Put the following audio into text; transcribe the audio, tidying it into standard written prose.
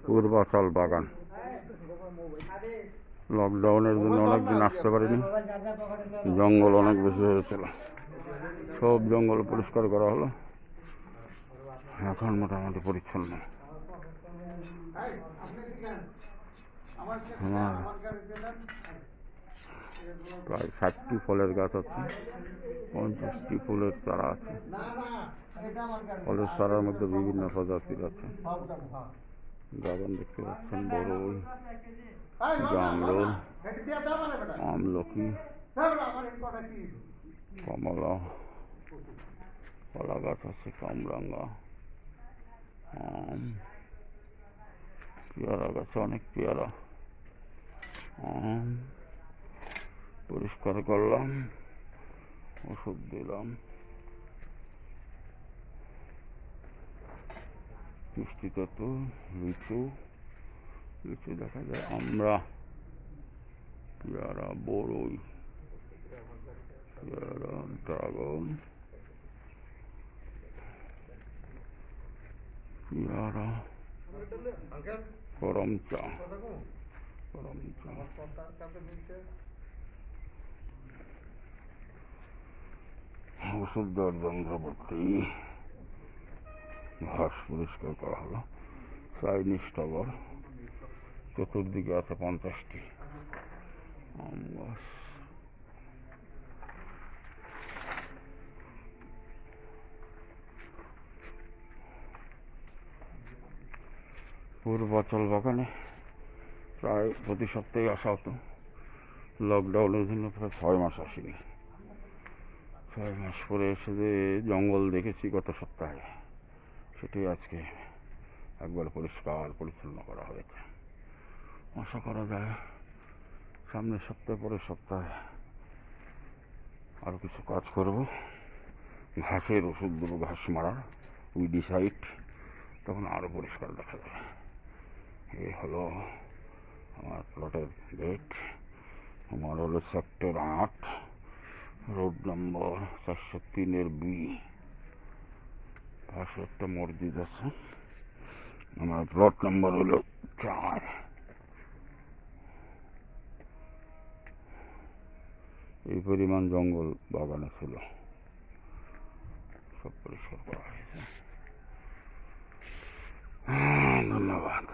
পূর্বাচল বাগান। লকডাউনের জন্য অনেকদিন আসতে পারিনি, জঙ্গল অনেক বেশি হয়েছিল, সব জঙ্গল পরিষ্কার করা হলো, এখন মোটামুটি পরিচ্ছন্ন। আমার প্রায় 60টি ফলের গাছ আছে, 50টি ফুলের চারা আছে। ফলের চারার মধ্যে বিভিন্ন প্রজাতির আছে। ড্রাগন দেখতে পাচ্ছেন, বড়ই, জামরুল, আমলকি, কমলা, কলা গাছ আছে, কামরাঙ্গা, আম, পেয়ারা গাছে অনেক পেয়ারা। আম পরিষ্কার করলাম, ওষুধ দিলাম। মিষ্টি তেঁতুল, লিচু, লিচু দেখা যায়, আমরা, পেয়ারা, বড়ই, পেয়ারা, ড্রাগন, পেয়ারা, করমচা, ওষুধ দেওয়ার যন্ত্রপাতি, ঘাস পরিষ্কার করা হলো। চাইনিজ টগর, চতুর্দিকে আছে 50টি আম গাছ। পূর্বাচল বাগানে প্রায় প্রতি সপ্তাহে আসা হতো, লকডাউনের জন্য প্রায় 6 মাস আসিনি। 6 মাস পরে এসে যে জঙ্গল দেখেছি গত সপ্তাহে, সেটাই আজকে একবার পরিষ্কার পরিচ্ছন্ন করা হয়েছে। আশা করা যায় সামনের সপ্তাহে, পরের সপ্তাহে আরও কিছু কাজ করব। ঘাসের ওষুধ দেবো, ঘাস মারার উইডিসাইড, তখন আরও পরিষ্কার দেখা যাবে। এই হলো আমার প্লটের গেট। আমার হলো সেক্টর 8, রোড নম্বর 403-এর বি। পাশে একটা মসজিদ আছে। আমার প্লট নম্বর হলো 4। এই পরিমাণ জঙ্গল বাগানে ছিল, সব পরিষ্কার করা হয়েছে। ধন্যবাদ।